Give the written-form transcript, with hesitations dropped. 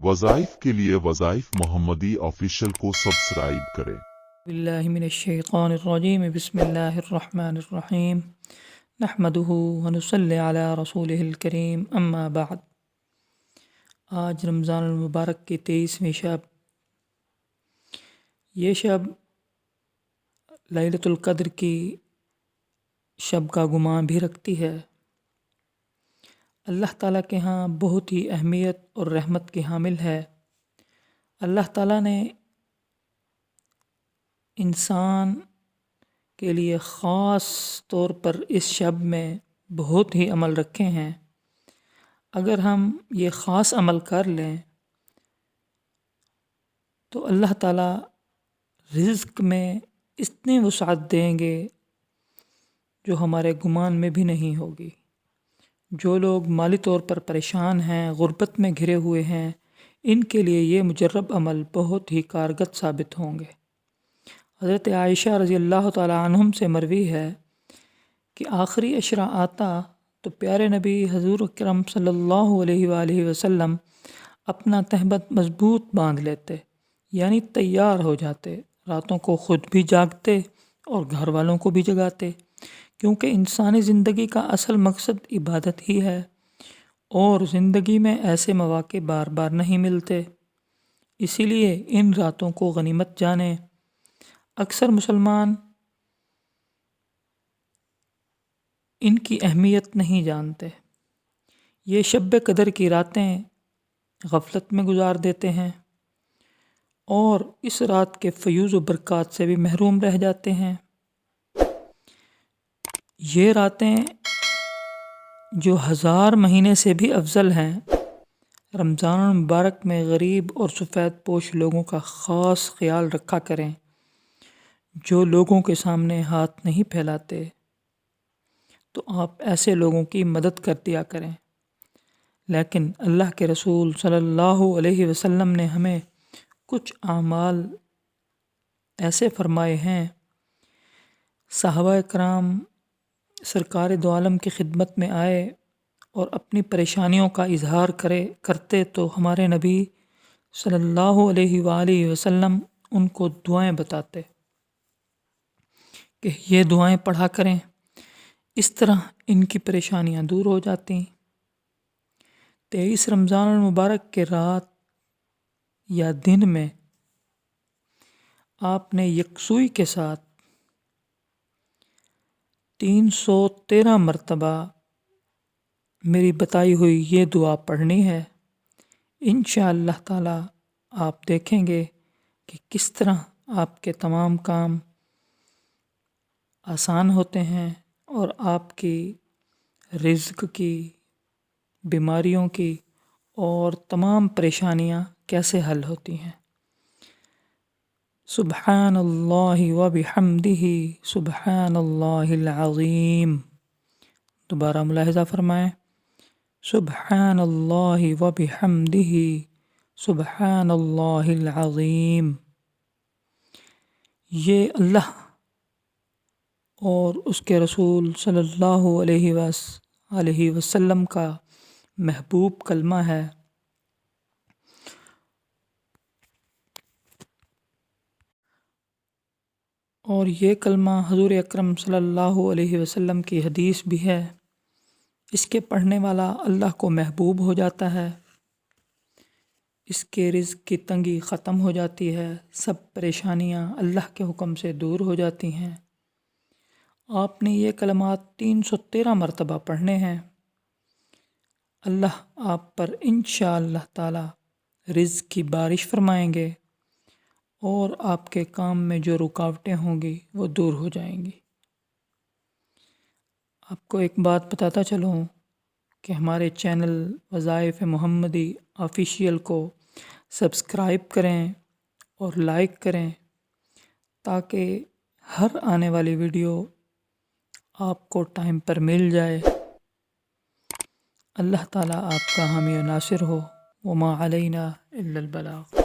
वज़ाइफ के लिए वज़ाइफ मोहम्मदी ऑफिशियल को सब्सक्राइब करें। बिल्लाहि मिनश्शैतानिर्रजीम बिस्मिल्लाहिर्रहमानिर्रहीम नहमदुहु व नुसल्ली अला रसूलिहिल करीम अम्मा बाद। आज रमज़ानुल मुबारक की 23वीं शब, ये शब लैलतुल क़द्र की शब का गुमान भी रखती है। अल्लाह ताला के यहाँ बहुत ही अहमियत और रहमत की हामिल है। अल्लाह ताला ने इंसान के लिए ख़ास तौर पर इस शब में बहुत ही अमल रखे हैं। अगर हम ये ख़ास अमल कर लें तो अल्लाह ताला रिज़्क़ में इतनी वुसअत देंगे जो हमारे गुमान में भी नहीं होगी। जो लोग माली तौर पर परेशान हैं, गुर्बत में घिरे हुए हैं, इनके लिए ये मुजर्रब अमल बहुत ही कारगर साबित होंगे। हज़रत आयशा रज़ी अल्लाह ताला अन्हुम से मरवी है कि आखिरी अशरा आता तो प्यारे नबी हज़ूर अकरम सल्लल्लाहु अलैहि वसल्लम अपना तहबत मजबूत बांध लेते, यानी तैयार हो जाते। रातों को ख़ुद भी जागते और घर वालों को भी जगाते, क्योंकि इंसानी ज़िंदगी का असल मकसद इबादत ही है और ज़िंदगी में ऐसे मौक़े बार बार नहीं मिलते। इसीलिए इन रातों को गनीमत जाने। अक्सर मुसलमान इनकी अहमियत नहीं जानते। ये शब कदर की रातें गफलत में गुजार देते हैं और इस रात के फ़यूज़ व बरक़ात से भी महरूम रह जाते हैं। ये रातें जो 1000 महीने से भी अफजल हैं, रमज़ान मुबारक में गरीब और सफ़ेद पोश लोगों का ख़ास ख्याल रखा करें, जो लोगों के सामने हाथ नहीं फैलाते, तो आप ऐसे लोगों की मदद कर दिया करें। लेकिन अल्लाह के रसूल सल्लल्लाहु अलैहि वसल्लम ने हमें कुछ आमाल ऐसे फरमाए हैं। सहाबा कराम सरकार दो आलम की खिदमत में आए और अपनी परेशानियों का इजहार करते तो हमारे नबी सल्लल्लाहु अलैहि वसल्लम उनको दुआएं बताते कि ये दुआएं पढ़ा करें, इस तरह इनकी परेशानियां दूर हो जाती। 23 रमज़ान मुबारक के रात या दिन में आपने यकसुई के साथ 313 मरतबा मेरी बताई हुई ये दुआ पढ़नी है। इंशाअल्लाह ताला आप देखेंगे कि किस तरह आपके तमाम काम आसान होते हैं और आपकी रिज़्क़ की, बीमारियों की और तमाम परेशानियां कैसे हल होती हैं। सुब्हानल्लाहि व बिहम्दिही सुब्हानल्लाहिल अज़ीम। दोबारा मुलाहिज़ा फरमाएं, सुब्हानल्लाहि व बिहम्दिही सुब्हानल्लाहिल अज़ीम। ये अल्लाह और उसके रसूल सल्लल्लाहु अलैहि वसल्लम का महबूब कलमा है। और ये कलमा हज़ूर अकरम सल्लल्लाहु अलैहि वसल्लम की हदीस भी है। इसके पढ़ने वाला अल्लाह को महबूब हो जाता है, इसके रिज़्क़ की तंगी ख़त्म हो जाती है, सब परेशानियां अल्लाह के हुक्म से दूर हो जाती हैं। आपने ये कलमात 313 मरतबा पढ़ने हैं। अल्लाह आप पर इंशाअल्लाह ताला रिज़्क़ की बारिश फरमाएंगे और आपके काम में जो रुकावटें होंगी वो दूर हो जाएंगी। आपको एक बात बताता चलूँ कि हमारे चैनल वज़ाइफ मोहम्मदी ऑफिशियल को सब्सक्राइब करें और लाइक करें, ताकि हर आने वाली वीडियो आपको टाइम पर मिल जाए। अल्लाह ताला आपका हामी और नासिर हो। वमा अलैना इल्लल बलाग।